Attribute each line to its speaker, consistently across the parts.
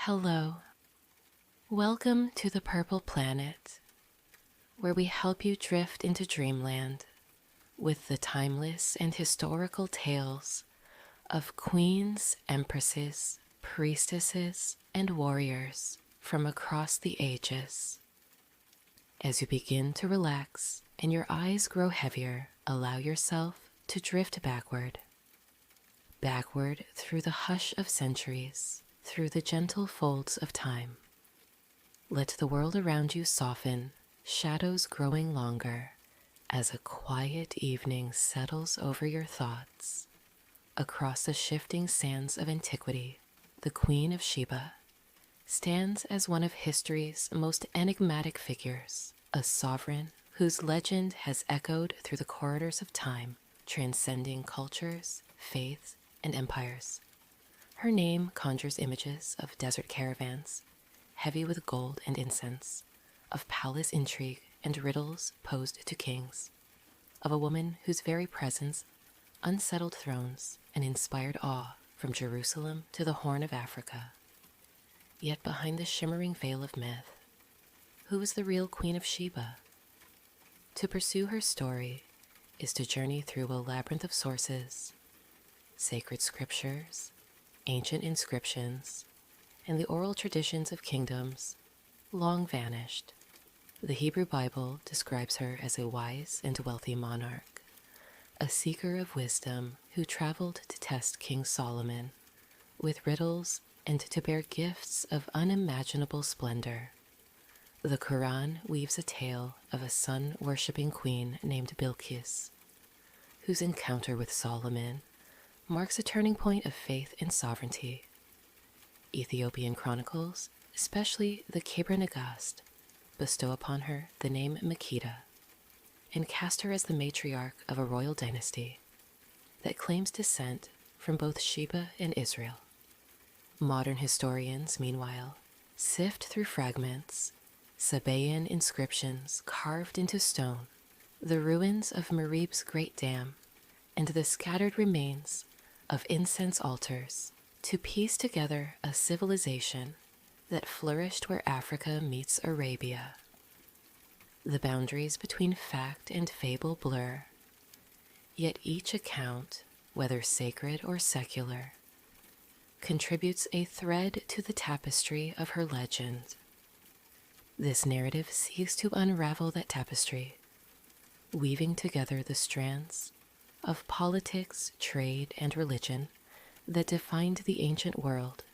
Speaker 1: Hello, welcome to the Purple Planet, where we help you drift into dreamland with the timeless and historical tales of queens, empresses, priestesses, and warriors from across the ages. As you begin to relax and your eyes grow heavier, allow yourself to drift backward through the hush of centuries, through the gentle folds of time. Let the world around you soften, shadows growing longer, as a quiet evening settles over your thoughts. Across the shifting sands of antiquity, the Queen of Sheba stands as one of history's most enigmatic figures, a sovereign whose legend has echoed through the corridors of time, transcending cultures, faiths, and empires. Her name conjures images of desert caravans, heavy with gold and incense, of palace intrigue and riddles posed to kings, of a woman whose very presence unsettled thrones and inspired awe from Jerusalem to the Horn of Africa. Yet behind the shimmering veil of myth, who is the real Queen of Sheba? To pursue her story is to journey through a labyrinth of sources, sacred scriptures, ancient inscriptions, and the oral traditions of kingdoms long vanished. The Hebrew Bible describes her as a wise and wealthy monarch, a seeker of wisdom who traveled to test King Solomon with riddles and to bear gifts of unimaginable splendor. The Qur'an weaves a tale of a sun-worshipping queen named Bilqis, whose encounter with Solomon marks a turning point of faith and sovereignty. Ethiopian chronicles, especially the Kebra Nagast, bestow upon her the name Makeda and cast her as the matriarch of a royal dynasty that claims descent from both Sheba and Israel. Modern historians, meanwhile, sift through fragments, Sabaean inscriptions carved into stone, the ruins of Merib's great dam, and the scattered remains of incense altars to piece together a civilization that flourished where Africa meets Arabia. The boundaries between fact and fable blur, yet each account, whether sacred or secular, contributes a thread to the tapestry of her legend. This narrative seeks to unravel that tapestry, weaving together the strands of politics, trade, and religion that defined the ancient world,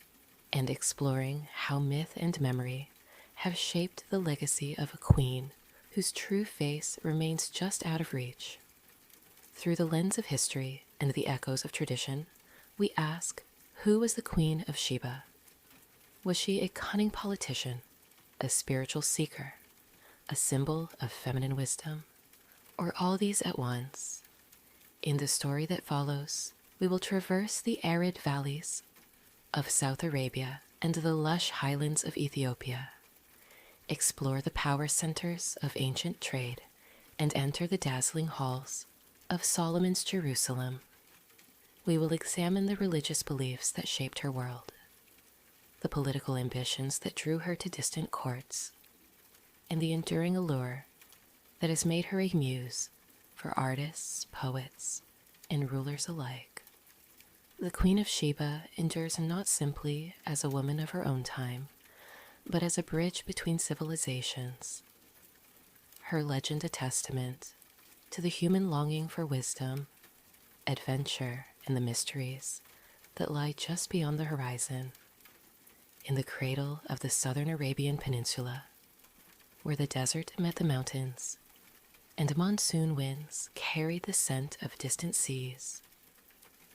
Speaker 1: and exploring how myth and memory have shaped the legacy of a queen whose true face remains just out of reach. Through the lens of history and the echoes of tradition, we ask, who was the Queen of Sheba? Was she a cunning politician, a spiritual seeker, a symbol of feminine wisdom, or all these at once? In the story that follows, we will traverse the arid valleys of South Arabia and the lush highlands of Ethiopia, explore the power centers of ancient trade, and enter the dazzling halls of Solomon's Jerusalem. We will examine the religious beliefs that shaped her world, the political ambitions that drew her to distant courts, and the enduring allure that has made her a muse for artists, poets, and rulers alike. The Queen of Sheba endures not simply as a woman of her own time, but as a bridge between civilizations. Her legend a testament to the human longing for wisdom, adventure, and the mysteries that lie just beyond the horizon. In the cradle of the southern Arabian Peninsula, where the desert met the mountains, and monsoon winds carried the scent of distant seas,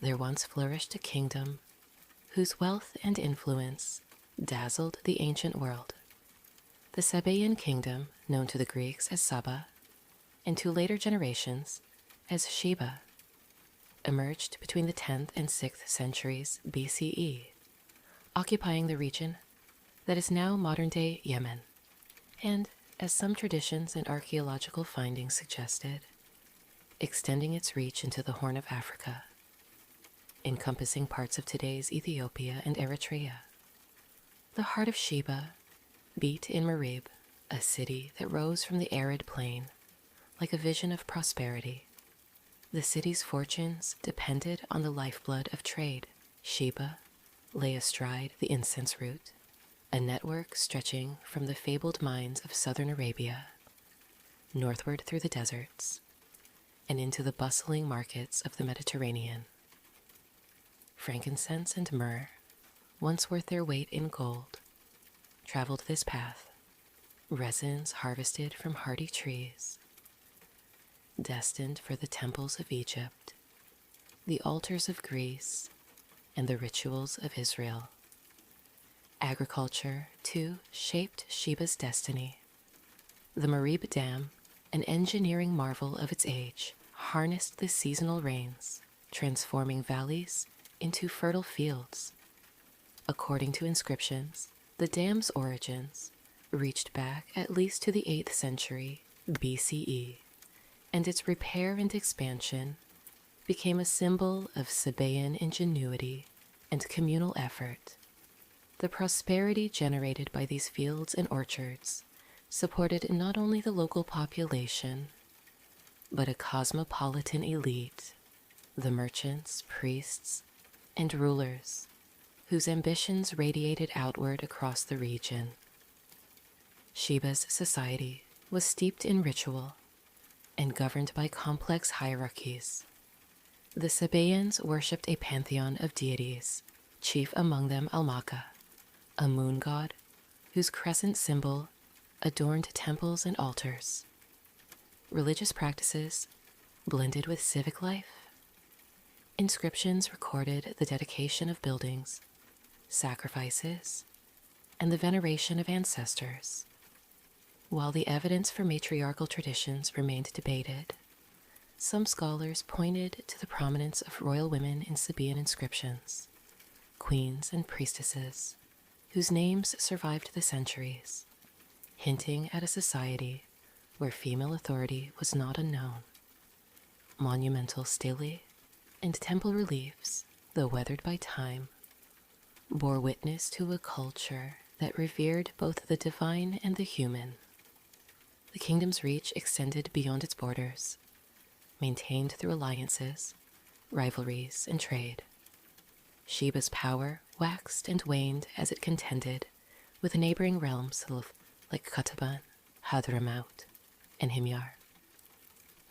Speaker 1: there once flourished a kingdom whose wealth and influence dazzled the ancient world. The Sabaean kingdom, known to the Greeks as Saba, and to later generations as Sheba, emerged between the 10th and 6th centuries BCE, occupying the region that is now modern-day Yemen, and, as some traditions and archaeological findings suggested, extending its reach into the Horn of Africa, encompassing parts of today's Ethiopia and Eritrea. The heart of Sheba beat in Marib, a city that rose from the arid plain like a vision of prosperity. The city's fortunes depended on the lifeblood of trade. Sheba lay astride the incense route, a network stretching from the fabled mines of southern Arabia, northward through the deserts, and into the bustling markets of the Mediterranean. Frankincense and myrrh, once worth their weight in gold, traveled this path, resins harvested from hardy trees, destined for the temples of Egypt, the altars of Greece, and the rituals of Israel. Agriculture, too, shaped Sheba's destiny. The Marib Dam, an engineering marvel of its age, harnessed the seasonal rains, transforming valleys into fertile fields. According to inscriptions, the dam's origins reached back at least to the 8th century BCE, and its repair and expansion became a symbol of Sabaean ingenuity and communal effort. The prosperity generated by these fields and orchards supported not only the local population, but a cosmopolitan elite, the merchants, priests, and rulers, whose ambitions radiated outward across the region. Sheba's society was steeped in ritual and governed by complex hierarchies. The Sabaeans worshipped a pantheon of deities, chief among them Almaka, a moon god whose crescent symbol adorned temples and altars. Religious practices blended with civic life. Inscriptions recorded the dedication of buildings, sacrifices, and the veneration of ancestors. While the evidence for matriarchal traditions remained debated, some scholars pointed to the prominence of royal women in Sabaean inscriptions, queens and priestesses, whose names survived the centuries, hinting at a society where female authority was not unknown. Monumental stelae and temple reliefs, though weathered by time, bore witness to a culture that revered both the divine and the human. The kingdom's reach extended beyond its borders, maintained through alliances, rivalries, and trade. Sheba's power waxed and waned as it contended with neighboring realms like Qataban, Hadramaut, and Himyar.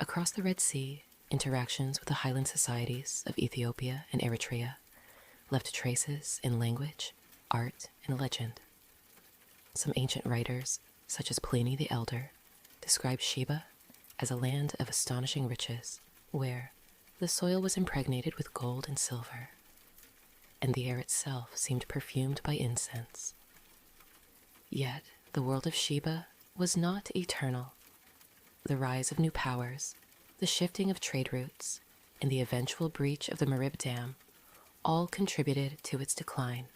Speaker 1: Across the Red Sea, interactions with the highland societies of Ethiopia and Eritrea left traces in language, art, and legend. Some ancient writers, such as Pliny the Elder, describe Sheba as a land of astonishing riches, where the soil was impregnated with gold and silver, and the air itself seemed perfumed by incense. Yet the world of Sheba was not eternal. The rise of new powers, the shifting of trade routes, and the eventual breach of the Marib Dam all contributed to its decline.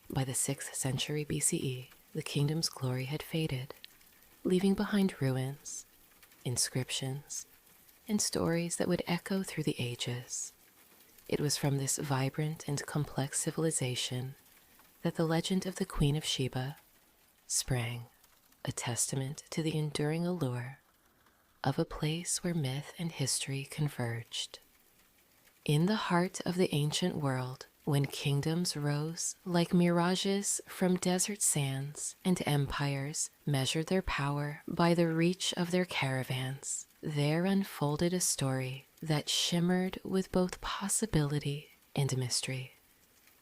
Speaker 1: By the 6th century BCE, the kingdom's glory had faded, leaving behind ruins, inscriptions, and stories that would echo through the ages. It was from this vibrant and complex civilization that the legend of the Queen of Sheba sprang, a testament to the enduring allure of a place where myth and history converged. In the heart of the ancient world, when kingdoms rose like mirages from desert sands and empires measured their power by the reach of their caravans, there unfolded a story that shimmered with both possibility and mystery.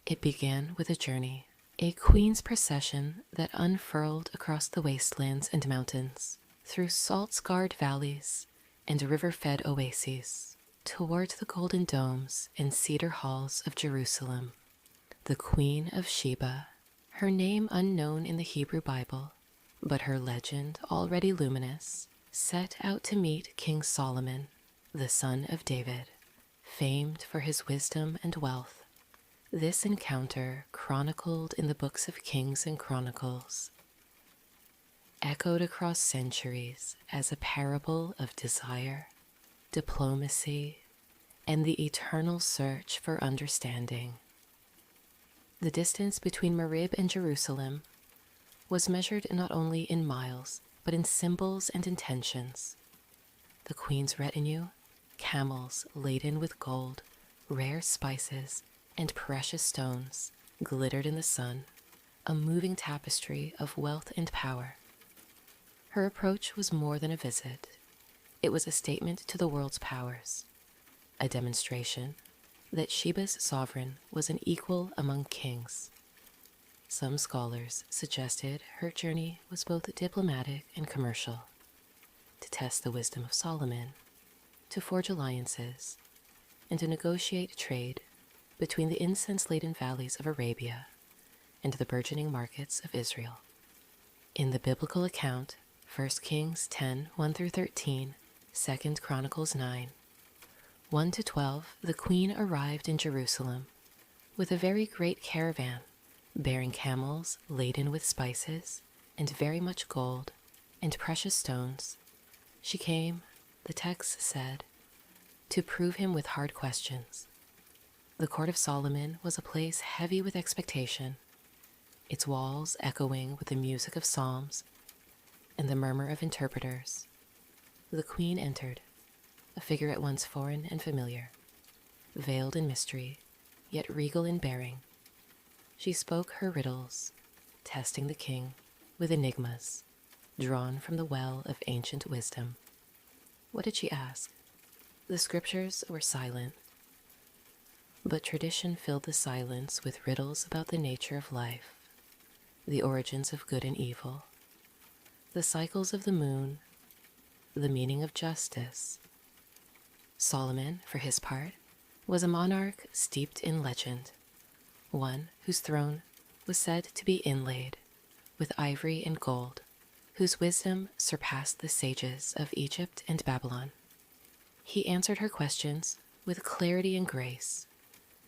Speaker 1: It began with a journey, a queen's procession that unfurled across the wastelands and mountains, through salt-scarred valleys and river-fed oases, toward the golden domes and cedar halls of Jerusalem. The Queen of Sheba, her name unknown in the Hebrew Bible, but her legend already luminous, set out to meet King Solomon, the son of David, famed for his wisdom and wealth. This encounter, chronicled in the books of Kings and Chronicles, echoed across centuries as a parable of desire, diplomacy, and the eternal search for understanding. The distance between Marib and Jerusalem was measured not only in miles, but in symbols and intentions. The queen's retinue, camels laden with gold, rare spices, and precious stones, glittered in the sun, a moving tapestry of wealth and power. Her approach was more than a visit. It was a statement to the world's powers, a demonstration that Sheba's sovereign was an equal among kings. Some scholars suggested her journey was both diplomatic and commercial, to test the wisdom of Solomon, to forge alliances, and to negotiate trade between the incense-laden valleys of Arabia and the burgeoning markets of Israel. In the biblical account, 1 Kings 10, 1-13, 2 Chronicles 9, 1-12, the queen arrived in Jerusalem with a very great caravan, bearing camels laden with spices and very much gold and precious stones. She came, the text said, to prove him with hard questions. The court of Solomon was a place heavy with expectation, its walls echoing with the music of psalms and the murmur of interpreters. The queen entered, a figure at once foreign and familiar, veiled in mystery, yet regal in bearing. She spoke her riddles, testing the king with enigmas drawn from the well of ancient wisdom. What did she ask? The scriptures were silent, but tradition filled the silence with riddles about the nature of life, the origins of good and evil, the cycles of the moon, the meaning of justice. Solomon, for his part, was a monarch steeped in legend, one whose throne was said to be inlaid with ivory and gold, whose wisdom surpassed the sages of Egypt and Babylon. He answered her questions with clarity and grace,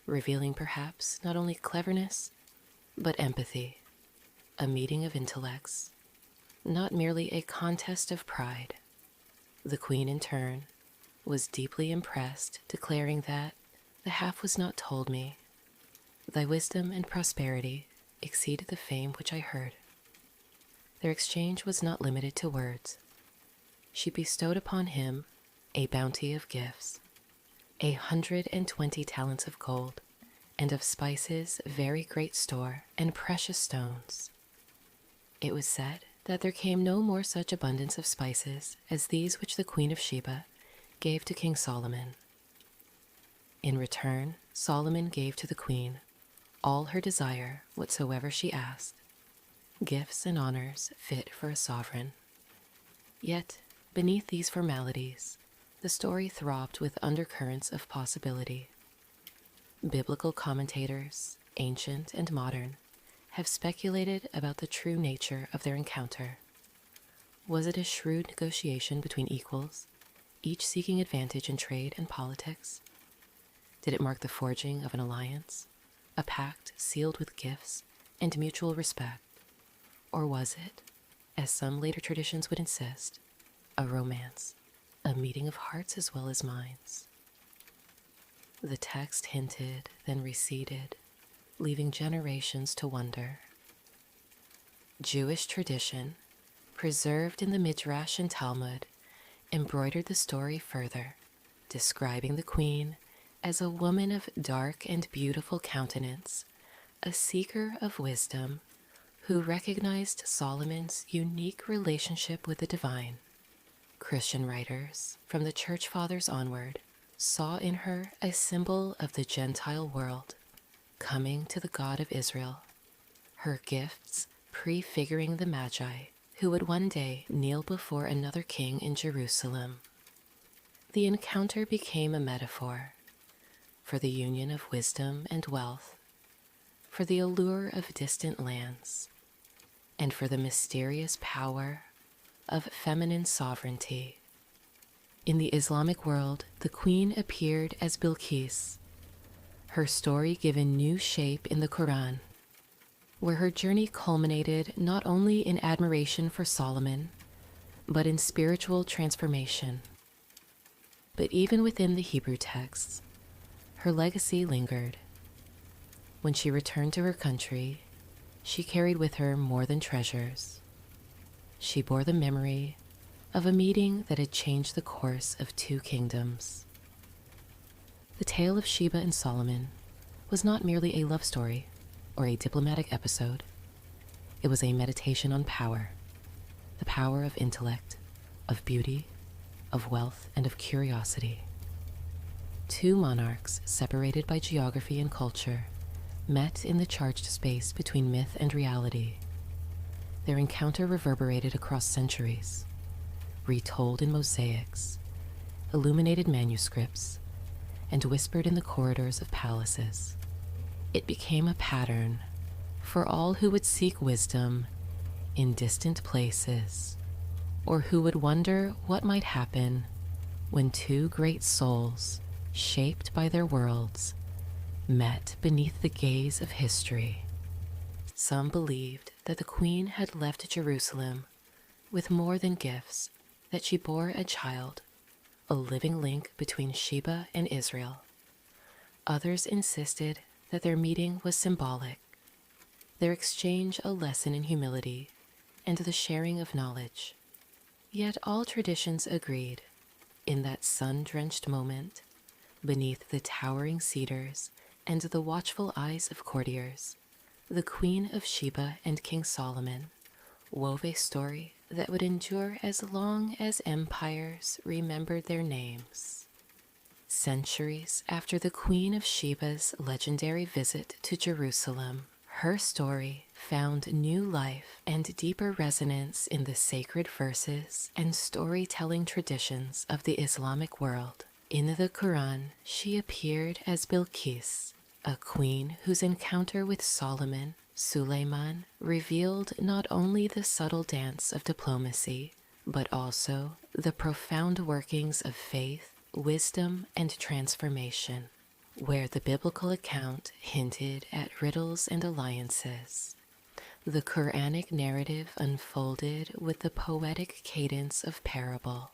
Speaker 1: revealing perhaps not only cleverness, but empathy, a meeting of intellects, not merely a contest of pride. The queen, in turn, was deeply impressed, declaring that the half was not told me. Thy wisdom and prosperity exceed the fame which I heard. Their exchange was not limited to words. She bestowed upon him a bounty of gifts, 120 talents of gold, and of spices very great store, and precious stones. It was said that there came no more such abundance of spices as these which the Queen of Sheba gave to King Solomon. In return, Solomon gave to the queen all her desire whatsoever she asked, gifts and honors fit for a sovereign. Yet, beneath these formalities, the story throbbed with undercurrents of possibility. Biblical commentators, ancient and modern, have speculated about the true nature of their encounter. Was it a shrewd negotiation between equals, each seeking advantage in trade and politics? Did it mark the forging of an alliance, a pact sealed with gifts and mutual respect? Or was it, as some later traditions would insist, a romance, a meeting of hearts as well as minds? The text hinted, then receded, leaving generations to wonder. Jewish tradition, preserved in the Midrash and Talmud, embroidered the story further, describing the queen as a woman of dark and beautiful countenance, a seeker of wisdom, who recognized Solomon's unique relationship with the divine. Christian writers, from the Church Fathers onward, saw in her a symbol of the Gentile world, coming to the God of Israel, her gifts prefiguring the Magi who would one day kneel before another king in Jerusalem. The encounter became a metaphor for the union of wisdom and wealth, for the allure of distant lands, and for the mysterious power of feminine sovereignty. In the Islamic world, the queen appeared as Bilqis, her story given new shape in the Qur'an, where her journey culminated not only in admiration for Solomon, but in spiritual transformation. But even within the Hebrew texts, her legacy lingered. When she returned to her country, she carried with her more than treasures. She bore the memory of a meeting that had changed the course of 2 kingdoms. The tale of Sheba and Solomon was not merely a love story or a diplomatic episode. It was a meditation on power, the power of intellect, of beauty, of wealth, and of curiosity. 2 monarchs separated by geography and culture met in the charged space between myth and reality. Their encounter reverberated across centuries, retold in mosaics, illuminated manuscripts, and whispered in the corridors of palaces. It became a pattern for all who would seek wisdom in distant places, or who would wonder what might happen when 2 great souls, shaped by their worlds, met beneath the gaze of history. Some believed that the queen had left Jerusalem with more than gifts, that she bore a child, a living link between Sheba and Israel. Others insisted that their meeting was symbolic, their exchange a lesson in humility and the sharing of knowledge. Yet all traditions agreed, in that sun-drenched moment, beneath the towering cedars and the watchful eyes of courtiers, the Queen of Sheba and King Solomon wove a story that would endure as long as empires remembered their names. Centuries after the Queen of Sheba's legendary visit to Jerusalem, her story found new life and deeper resonance in the sacred verses and storytelling traditions of the Islamic world. In the Qur'an, she appeared as Bilqis, a queen whose encounter with Solomon, Suleiman, revealed not only the subtle dance of diplomacy, but also the profound workings of faith, wisdom, and transformation. Where the biblical account hinted at riddles and alliances, the Quranic narrative unfolded with the poetic cadence of parable,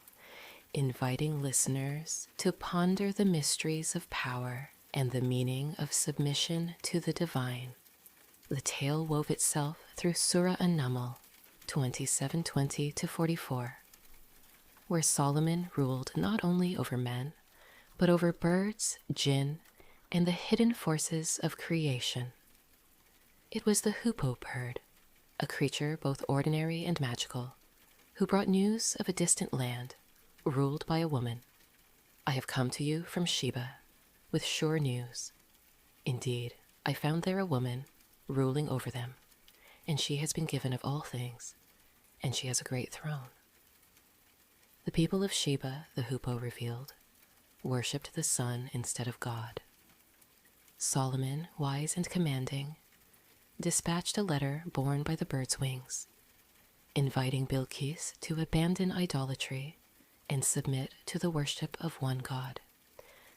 Speaker 1: inviting listeners to ponder the mysteries of power and the meaning of submission to the divine. The tale wove itself through Surah An-Naml 27:20-44, where Solomon ruled not only over men, but over birds, jinn, and the hidden forces of creation. It was the hoopoe bird, a creature both ordinary and magical, who brought news of a distant land, ruled by a woman. I have come to you from Sheba, with sure news. Indeed, I found there a woman, ruling over them, and she has been given of all things, and she has a great throne. The people of Sheba, the hoopoe revealed, worshipped the sun instead of God. Solomon, wise and commanding, dispatched a letter borne by the bird's wings, inviting Bilqis to abandon idolatry and submit to the worship of one God.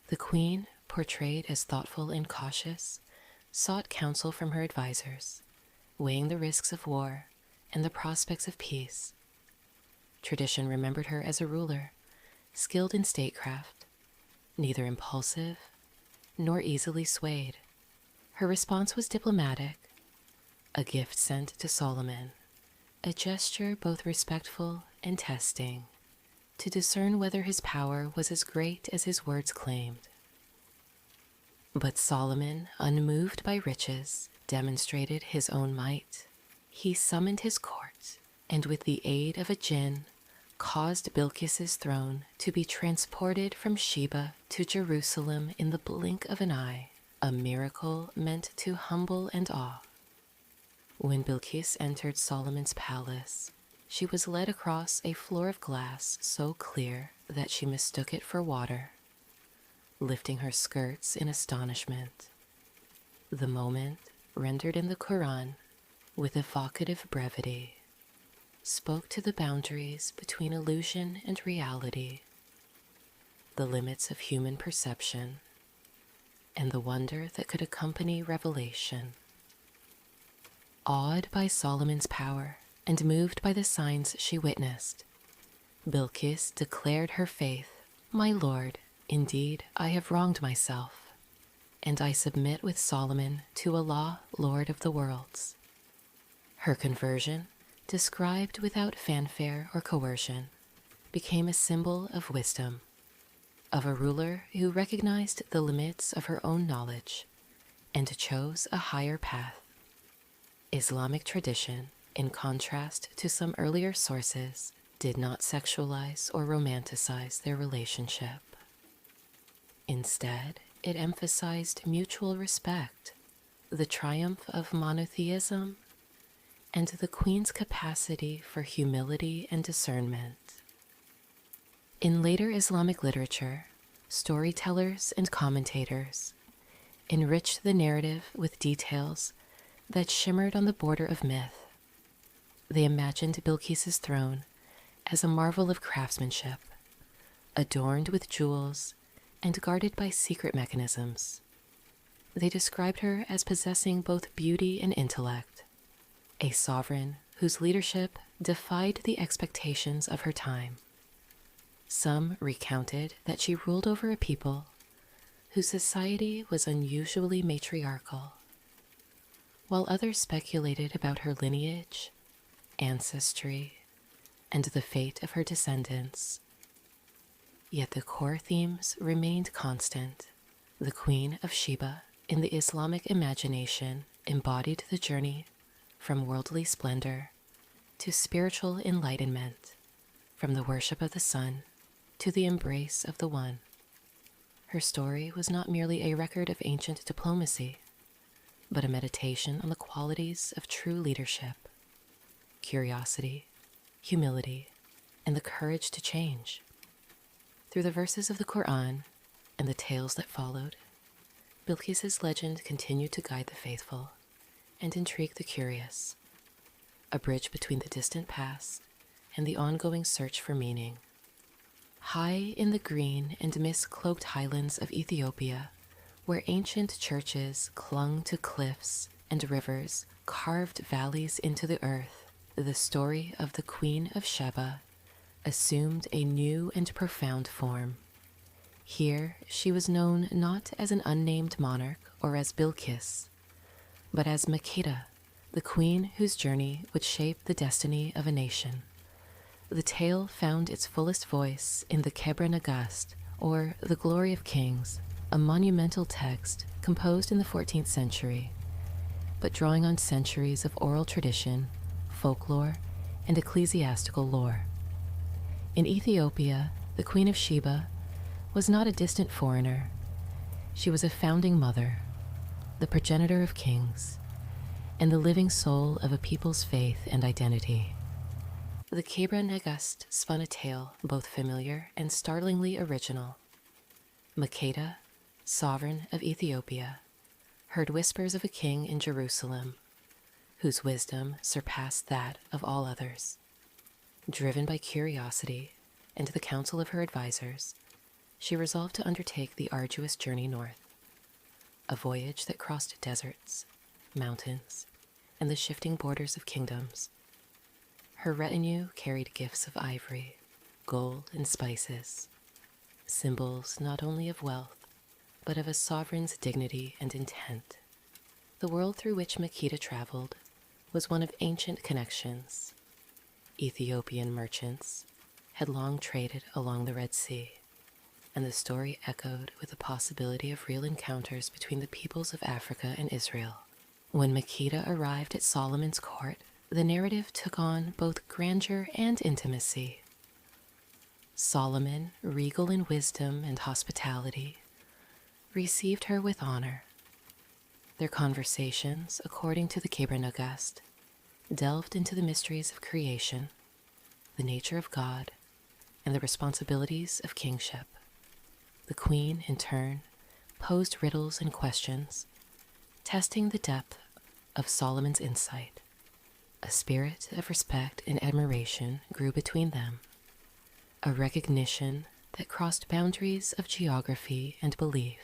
Speaker 1: The queen, portrayed as thoughtful and cautious, sought counsel from her advisors, weighing the risks of war and the prospects of peace. Tradition remembered her as a ruler, skilled in statecraft, neither impulsive nor easily swayed. Her response was diplomatic, a gift sent to Solomon, a gesture both respectful and testing, to discern whether his power was as great as his words claimed. But Solomon, unmoved by riches, demonstrated his own might. He summoned his court, and with the aid of a jinn, caused Bilqis's throne to be transported from Sheba to Jerusalem in the blink of an eye, a miracle meant to humble and awe. When Bilqis entered Solomon's palace, she was led across a floor of glass so clear that she mistook it for water, lifting her skirts in astonishment. The moment, rendered in the Qur'an with evocative brevity, spoke to the boundaries between illusion and reality, the limits of human perception, and the wonder that could accompany revelation. Awed by Solomon's power and moved by the signs she witnessed, Bilqis declared her faith, "My lord, indeed I have wronged myself. and I submit with Solomon to Allah, Lord of the worlds. Her conversion, described without fanfare or coercion, became a symbol of wisdom, of a ruler who recognized the limits of her own knowledge and chose a higher path. Islamic tradition, in contrast to some earlier sources, did not sexualize or romanticize their relationship. Instead, it emphasized mutual respect, the triumph of monotheism, and the queen's capacity for humility and discernment. In later Islamic literature, storytellers and commentators enriched the narrative with details that shimmered on the border of myth. They imagined Bilqis's throne as a marvel of craftsmanship, adorned with jewels and guarded by secret mechanisms. They described her as possessing both beauty and intellect, a sovereign whose leadership defied the expectations of her time. Some recounted that she ruled over a people whose society was unusually matriarchal, while others speculated about her lineage, ancestry, and the fate of her descendants. Yet the core themes remained constant. The Queen of Sheba in the Islamic imagination embodied the journey from worldly splendor to spiritual enlightenment, from the worship of the sun to the embrace of the One. Her story was not merely a record of ancient diplomacy, but a meditation on the qualities of true leadership: curiosity, humility, and the courage to change. Through the verses of the Qur'an and the tales that followed, Bilqis's legend continued to guide the faithful and intrigue the curious, a bridge between the distant past and the ongoing search for meaning. High in the green and mist-cloaked highlands of Ethiopia, where ancient churches clung to cliffs and rivers carved valleys into the earth, the story of the Queen of Sheba assumed a new and profound form. Here she was known not as an unnamed monarch or as Bilqis, but as Makeda, the queen whose journey would shape the destiny of a nation. The tale found its fullest voice in the Kebra Nagast, or the Glory of Kings, a monumental text composed in the 14th century, but drawing on centuries of oral tradition, folklore, and ecclesiastical lore. In Ethiopia, the Queen of Sheba was not a distant foreigner. She was a founding mother, the progenitor of kings, and the living soul of a people's faith and identity. The Kebra Nagast spun a tale both familiar and startlingly original. Makeda, sovereign of Ethiopia, heard whispers of a king in Jerusalem, whose wisdom surpassed that of all others. Driven by curiosity and the counsel of her advisors, she resolved to undertake the arduous journey north, a voyage that crossed deserts, mountains, and the shifting borders of kingdoms. Her retinue carried gifts of ivory, gold, and spices, symbols not only of wealth, but of a sovereign's dignity and intent. The world through which Makeda traveled was one of ancient connections. Ethiopian merchants had long traded along the Red Sea, and the story echoed with the possibility of real encounters between the peoples of Africa and Israel. When Makeda arrived at Solomon's court, the narrative took on both grandeur and intimacy. Solomon, regal in wisdom and hospitality, received her with honor. Their conversations, according to the Kebra Nagast, delved into the mysteries of creation, the nature of God, and the responsibilities of kingship. The queen, in turn, posed riddles and questions, testing the depth of Solomon's insight. A spirit of respect and admiration grew between them, a recognition that crossed boundaries of geography and belief.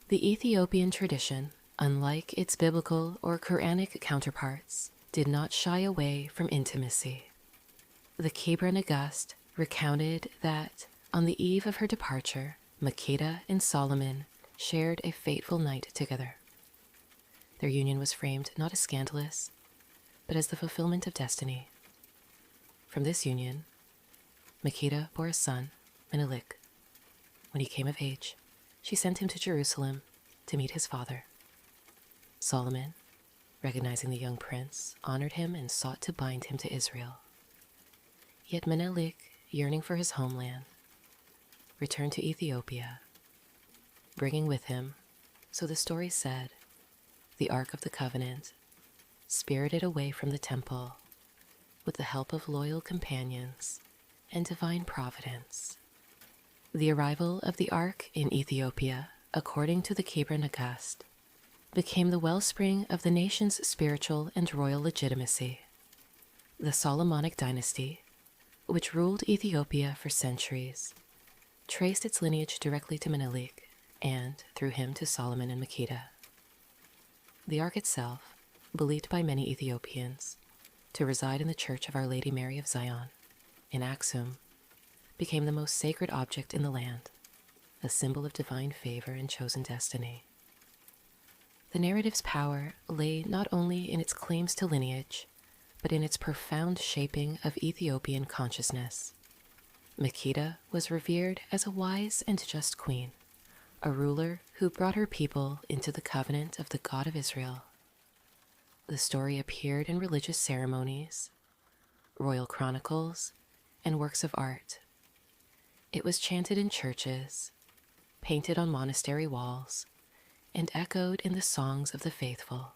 Speaker 1: The Ethiopian tradition, unlike its biblical or Quranic counterparts, did not shy away from intimacy. The Kebra Nagast recounted that, on the eve of her departure, Makeda and Solomon shared a fateful night together. Their union was framed not as scandalous, but as the fulfillment of destiny. From this union, Makeda bore a son, Menelik. When he came of age, she sent him to Jerusalem to meet his father. Solomon, recognizing the young prince, honored him and sought to bind him to Israel. Yet Menelik, yearning for his homeland, returned to Ethiopia, bringing with him, so the story said, the Ark of the Covenant, spirited away from the temple with the help of loyal companions and divine providence. The arrival of the Ark in Ethiopia, according to the Kebra Nagast, became the wellspring of the nation's spiritual and royal legitimacy. The Solomonic dynasty, which ruled Ethiopia for centuries, traced its lineage directly to Menelik and, through him, to Solomon and Makeda. The Ark itself, believed by many Ethiopians to reside in the Church of Our Lady Mary of Zion, in Aksum, became the most sacred object in the land, a symbol of divine favor and chosen destiny. The narrative's power lay not only in its claims to lineage, but in its profound shaping of Ethiopian consciousness. Makeda was revered as a wise and just queen, a ruler who brought her people into the covenant of the God of Israel. The story appeared in religious ceremonies, royal chronicles, and works of art. It was chanted in churches, painted on monastery walls, and echoed in the songs of the faithful.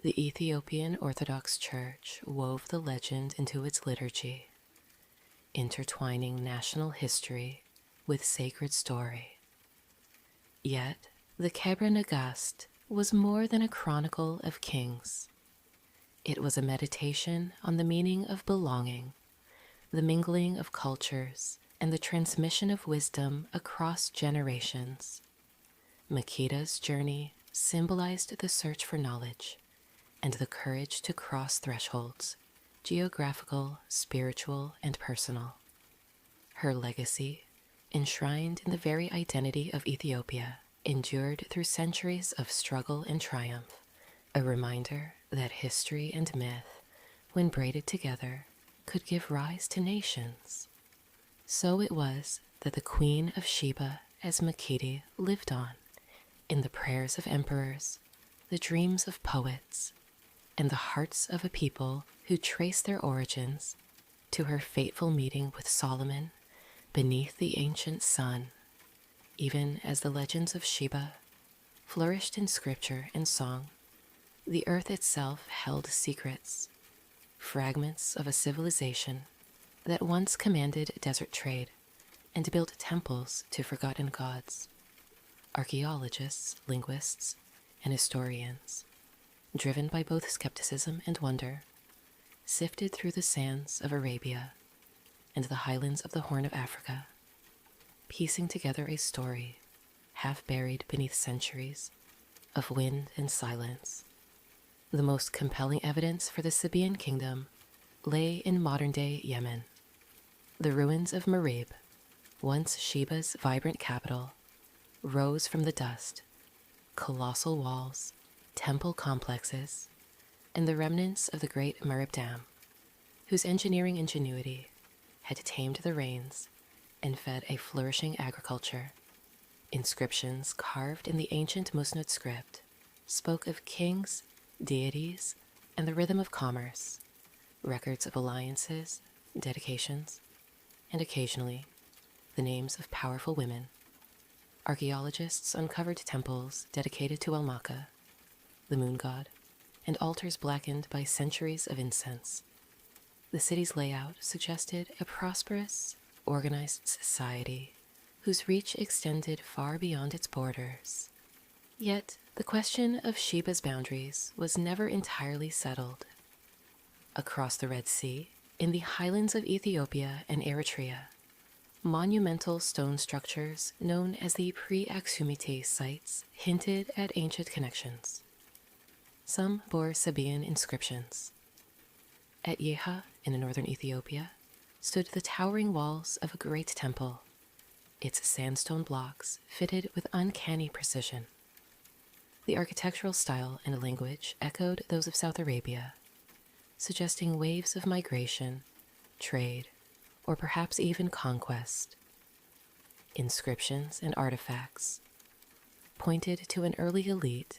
Speaker 1: The Ethiopian Orthodox Church wove the legend into its liturgy, intertwining national history with sacred story. Yet, the Kebra Nagast was more than a chronicle of kings. It was a meditation on the meaning of belonging, the mingling of cultures, and the transmission of wisdom across generations. Makeda's journey symbolized the search for knowledge and the courage to cross thresholds, geographical, spiritual, and personal. Her legacy, enshrined in the very identity of Ethiopia, endured through centuries of struggle and triumph, a reminder that history and myth, when braided together, could give rise to nations. So it was that the Queen of Sheba, as Makeda, lived on, in the prayers of emperors, the dreams of poets, and the hearts of a people who trace their origins to her fateful meeting with Solomon beneath the ancient sun, even as the legends of Sheba flourished in scripture and song. The earth itself held secrets, fragments of a civilization that once commanded desert trade and built temples to forgotten gods. Archaeologists, linguists, and historians, driven by both skepticism and wonder, sifted through the sands of Arabia and the highlands of the Horn of Africa, piecing together a story half buried beneath centuries of wind and silence. The most compelling evidence for the Sabaean kingdom lay in modern-day Yemen. The ruins of Marib, once Sheba's vibrant capital, rose from the dust, colossal walls, temple complexes, and the remnants of the great Marib Dam, whose engineering ingenuity had tamed the rains and fed a flourishing agriculture. Inscriptions carved in the ancient Musnad script spoke of kings, deities, and the rhythm of commerce, records of alliances, dedications, and occasionally the names of powerful women. Archaeologists uncovered temples dedicated to Almaka, the moon god, and altars blackened by centuries of incense. The city's layout suggested a prosperous, organized society whose reach extended far beyond its borders. Yet, the question of Sheba's boundaries was never entirely settled. Across the Red Sea, in the highlands of Ethiopia and Eritrea, monumental stone structures known as the pre-Aksumite sites hinted at ancient connections. Some bore Sabaean inscriptions. At Yeha, in northern Ethiopia, stood the towering walls of a great temple, its sandstone blocks fitted with uncanny precision. The architectural style and language echoed those of South Arabia, suggesting waves of migration, trade, or perhaps even conquest. Inscriptions and artifacts pointed to an early elite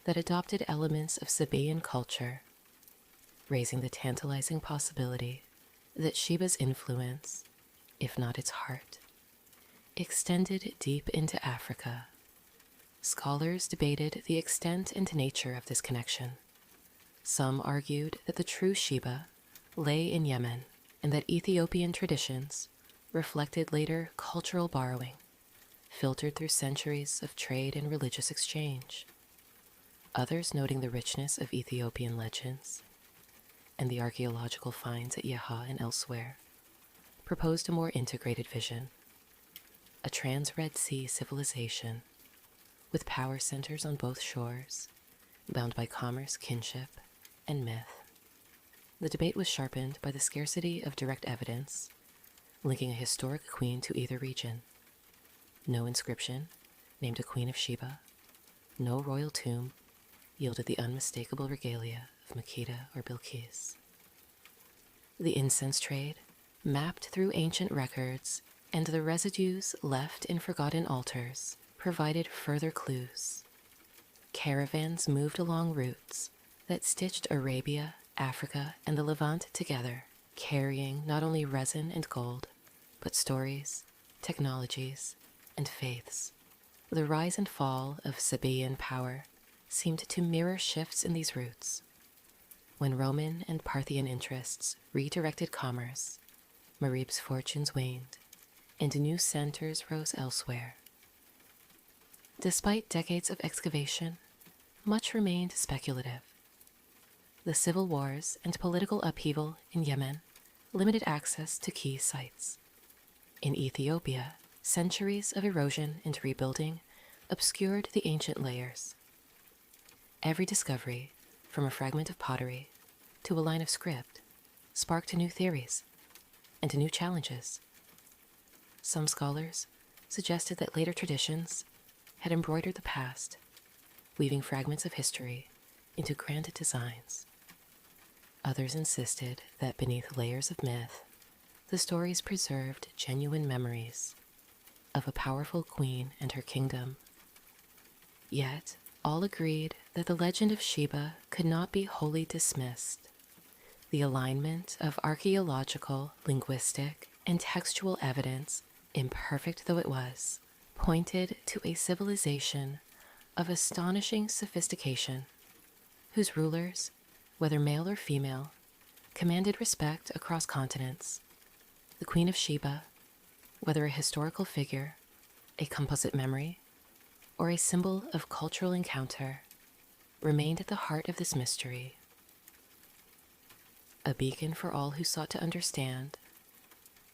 Speaker 1: that adopted elements of Sabaean culture, raising the tantalizing possibility that Sheba's influence, if not its heart, extended deep into Africa. Scholars debated the extent and nature of this connection. Some argued that the true Sheba lay in Yemen and that Ethiopian traditions reflected later cultural borrowing, filtered through centuries of trade and religious exchange. Others, noting the richness of Ethiopian legends and the archaeological finds at Yeha and elsewhere, proposed a more integrated vision, a trans-Red Sea civilization with power centers on both shores, bound by commerce, kinship, and myth. The debate was sharpened by the scarcity of direct evidence linking a historic queen to either region. No inscription named a Queen of Sheba, no royal tomb yielded the unmistakable regalia of Makeda or Bilqis. The incense trade, mapped through ancient records, and the residues left in forgotten altars provided further clues. Caravans moved along routes that stitched Arabia, Africa, and the Levant together, carrying not only resin and gold, but stories, technologies, and faiths. The rise and fall of Sabaean power seemed to mirror shifts in these routes. When Roman and Parthian interests redirected commerce, Marib's fortunes waned, and new centers rose elsewhere. Despite decades of excavation, much remained speculative. The civil wars and political upheaval in Yemen limited access to key sites. In Ethiopia, centuries of erosion and rebuilding obscured the ancient layers. Every discovery, from a fragment of pottery to a line of script, sparked new theories and new challenges. Some scholars suggested that later traditions had embroidered the past, weaving fragments of history into grand designs. Others insisted that beneath layers of myth, the stories preserved genuine memories of a powerful queen and her kingdom. Yet, all agreed that the legend of Sheba could not be wholly dismissed. The alignment of archaeological, linguistic, and textual evidence, imperfect though it was, pointed to a civilization of astonishing sophistication, whose rulers, whether male or female, commanded respect across continents. The Queen of Sheba, whether a historical figure, a composite memory, or a symbol of cultural encounter, remained at the heart of this mystery. A beacon for all who sought to understand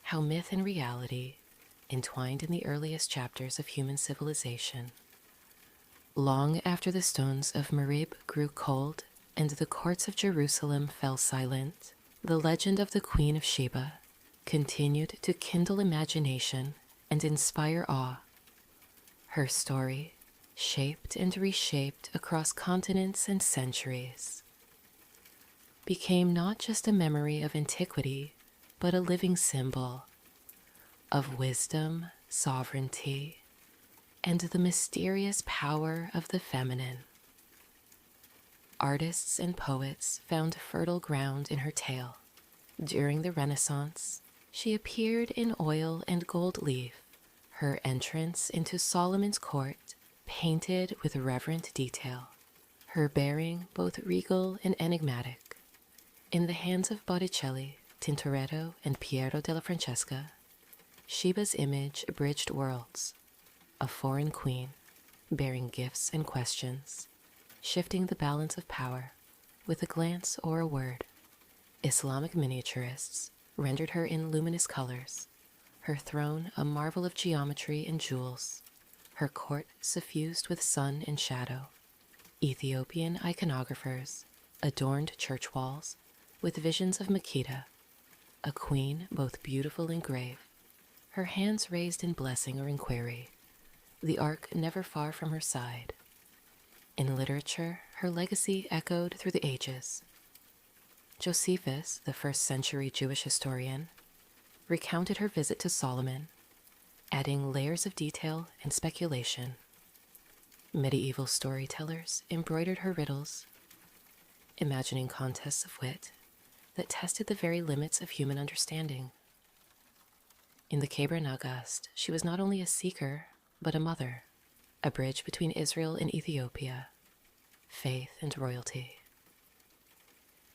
Speaker 1: how myth and reality entwined in the earliest chapters of human civilization. Long after the stones of Marib grew cold and the courts of Jerusalem fell silent, the legend of the Queen of Sheba continued to kindle imagination and inspire awe. Her story, shaped and reshaped across continents and centuries, became not just a memory of antiquity, but a living symbol of wisdom, sovereignty, and the mysterious power of the feminine. Artists and poets found fertile ground in her tale. During the Renaissance, she appeared in oil and gold leaf, her entrance into Solomon's court painted with reverent detail, her bearing both regal and enigmatic. In the hands of Botticelli, Tintoretto, and Piero della Francesca, Sheba's image bridged worlds, a foreign queen bearing gifts and questions, shifting the balance of power with a glance or a word. Islamic miniaturists rendered her in luminous colors, her throne a marvel of geometry and jewels, her court suffused with sun and shadow. Ethiopian iconographers adorned church walls with visions of Makeda, a queen both beautiful and grave, her hands raised in blessing or inquiry, the ark never far from her side. In literature, her legacy echoed through the ages. Josephus, the first-century Jewish historian, recounted her visit to Solomon, adding layers of detail and speculation. Medieval storytellers embroidered her riddles, imagining contests of wit that tested the very limits of human understanding. In the Keber Nagast, she was not only a seeker, but a mother, a bridge between Israel and Ethiopia, faith and royalty.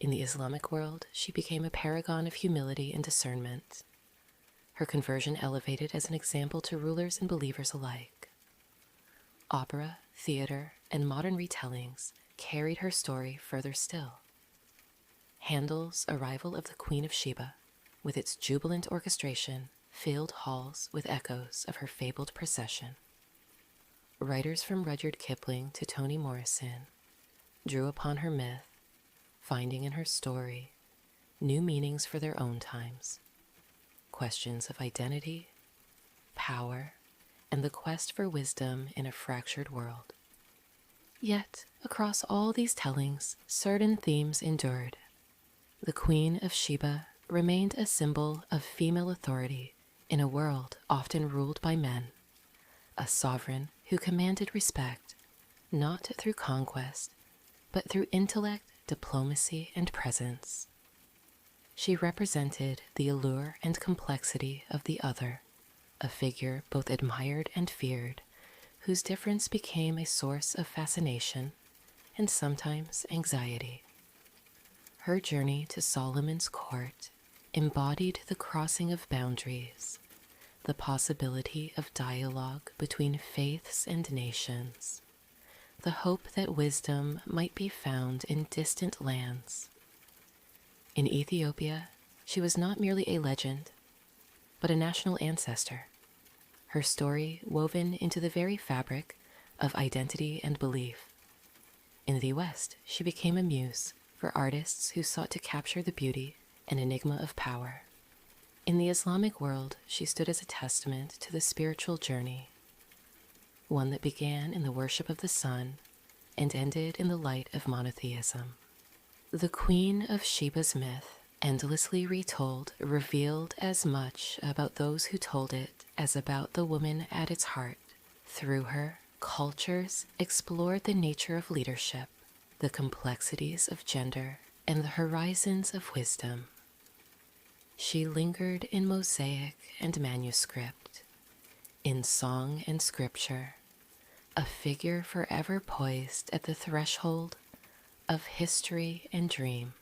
Speaker 1: In the Islamic world, she became a paragon of humility and discernment, her conversion elevated as an example to rulers and believers alike. Opera, theater, and modern retellings carried her story further still. Handel's Arrival of the Queen of Sheba, with its jubilant orchestration, filled halls with echoes of her fabled procession. Writers from Rudyard Kipling to Toni Morrison drew upon her myth, finding in her story new meanings for their own times. Questions of identity, power, and the quest for wisdom in a fractured world. Yet, across all these tellings, certain themes endured. The Queen of Sheba remained a symbol of female authority in a world often ruled by men, a sovereign who commanded respect, not through conquest, but through intellect, diplomacy, and presence. She represented the allure and complexity of the other, a figure both admired and feared, whose difference became a source of fascination and sometimes anxiety. Her journey to Solomon's court embodied the crossing of boundaries, the possibility of dialogue between faiths and nations, the hope that wisdom might be found in distant lands. In Ethiopia, she was not merely a legend, but a national ancestor, her story woven into the very fabric of identity and belief. In the West, she became a muse for artists who sought to capture the beauty and enigma of power. In the Islamic world, she stood as a testament to the spiritual journey, one that began in the worship of the sun and ended in the light of monotheism. The Queen of Sheba's myth, endlessly retold, revealed as much about those who told it as about the woman at its heart. Through her, cultures explored the nature of leadership, the complexities of gender, and the horizons of wisdom. She lingered in mosaic and manuscript, in song and scripture, a figure forever poised at the threshold of history and dream.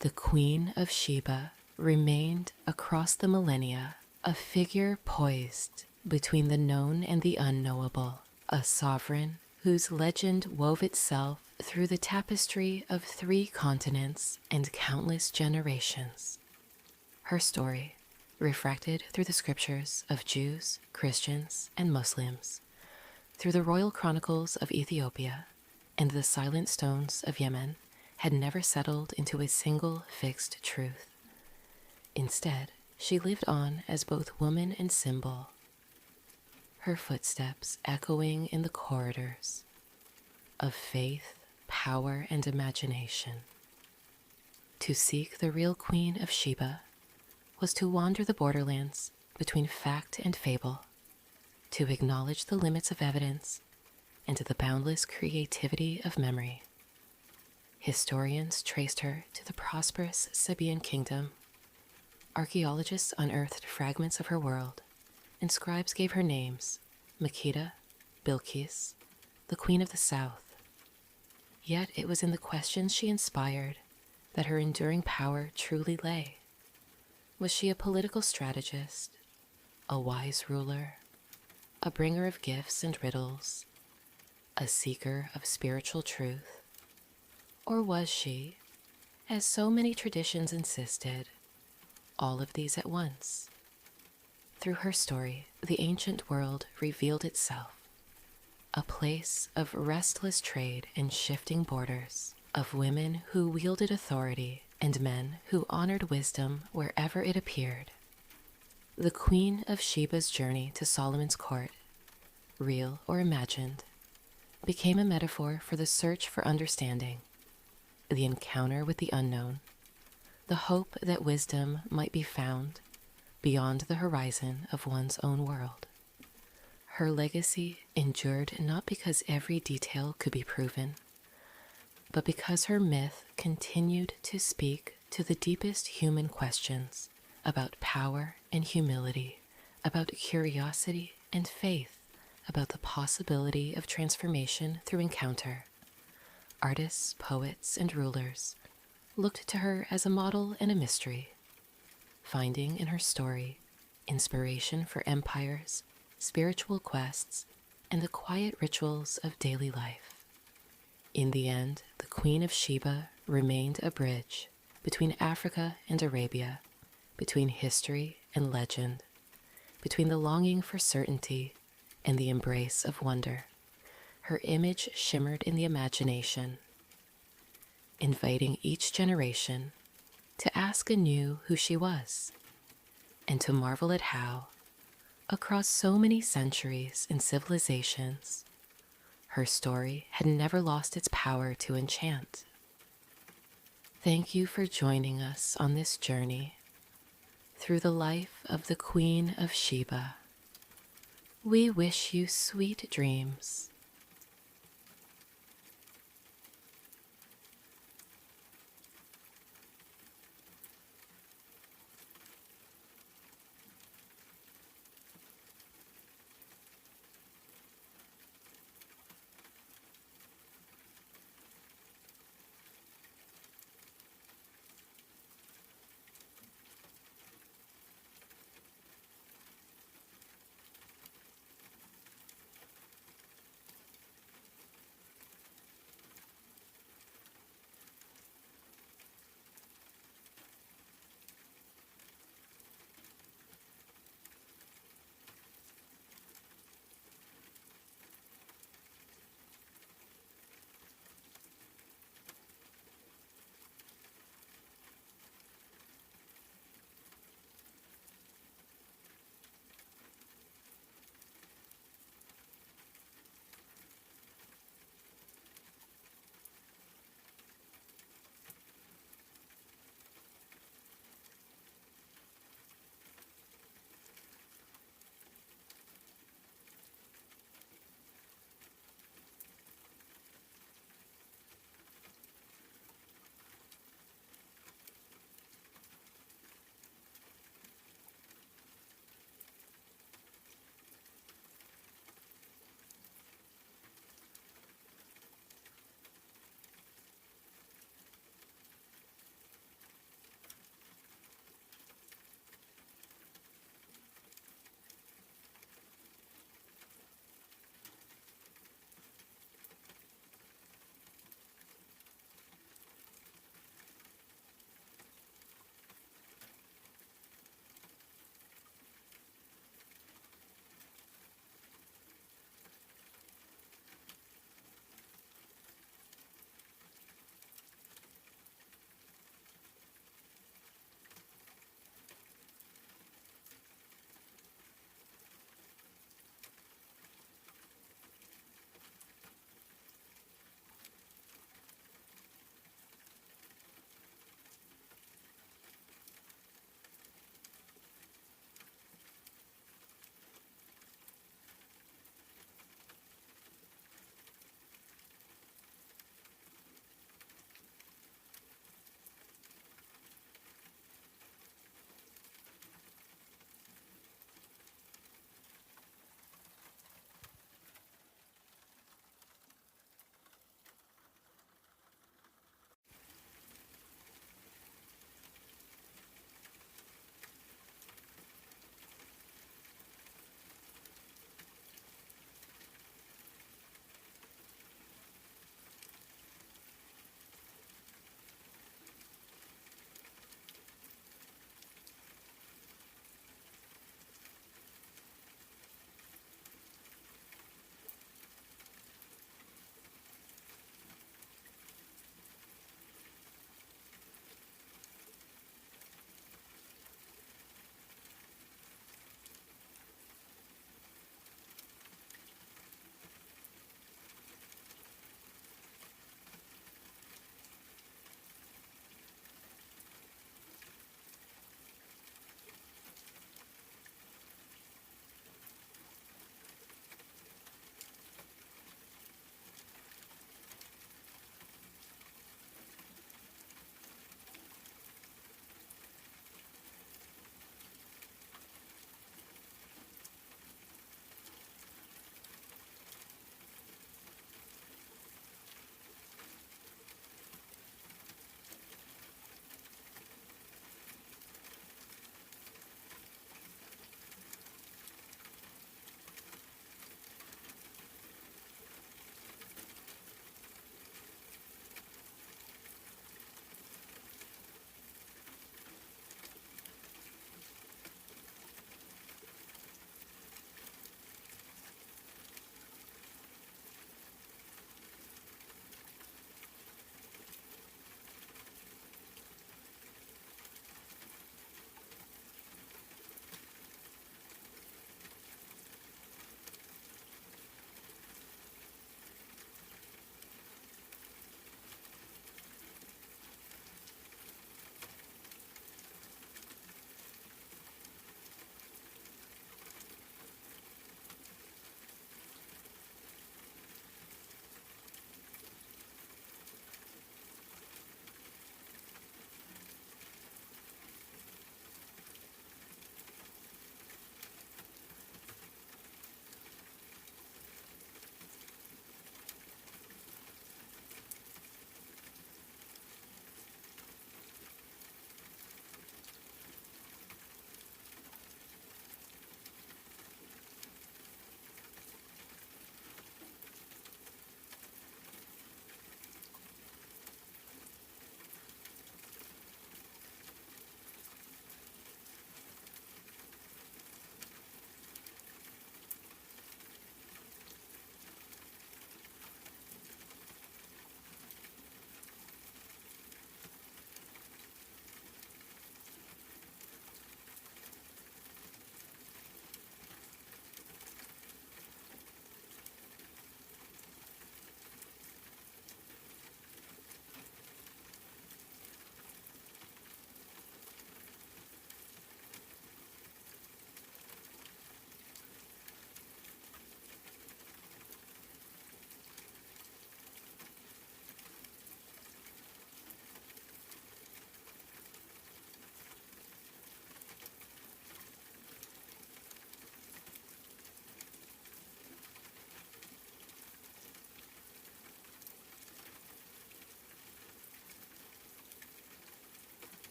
Speaker 1: The Queen of Sheba remained across the millennia a figure poised between the known and the unknowable, a sovereign whose legend wove itself through the tapestry of 3 continents and countless generations. Her story, refracted through the scriptures of Jews, Christians, and Muslims, through the royal chronicles of Ethiopia and the silent stones of Yemen, had never settled into a single fixed truth. Instead, she lived on as both woman and symbol, her footsteps echoing in the corridors of faith, power, and imagination. To seek the real Queen of Sheba was to wander the borderlands between fact and fable, to acknowledge the limits of evidence and the boundless creativity of memory. Historians traced her to the prosperous Sabaean kingdom. Archaeologists unearthed fragments of her world, and scribes gave her names: Makeda, Bilqis, the Queen of the South. Yet it was in the questions she inspired that her enduring power truly lay. Was she a political strategist, a wise ruler, a bringer of gifts and riddles, a seeker of spiritual truth? Or was she, as so many traditions insisted, all of these at once? Through her story, the ancient world revealed itself, a place of restless trade and shifting borders, of women who wielded authority and men who honored wisdom wherever it appeared. The Queen of Sheba's journey to Solomon's court, real or imagined, became a metaphor for the search for understanding, the encounter with the unknown, the hope that wisdom might be found beyond the horizon of one's own world. Her legacy endured not because every detail could be proven, but because her myth continued to speak to the deepest human questions about power and humility, about curiosity and faith, about the possibility of transformation through encounter. Artists, poets, and rulers looked to her as a model and a mystery, finding in her story inspiration for empires, spiritual quests, and the quiet rituals of daily life. In the end, the Queen of Sheba remained a bridge between Africa and Arabia, between history and legend, between the longing for certainty and the embrace of wonder. Her image shimmered in the imagination, inviting each generation to ask anew who she was, and to marvel at how, across so many centuries and civilizations, her story had never lost its power to enchant. Thank you for joining us on this journey through the life of the Queen of Sheba. We wish you sweet dreams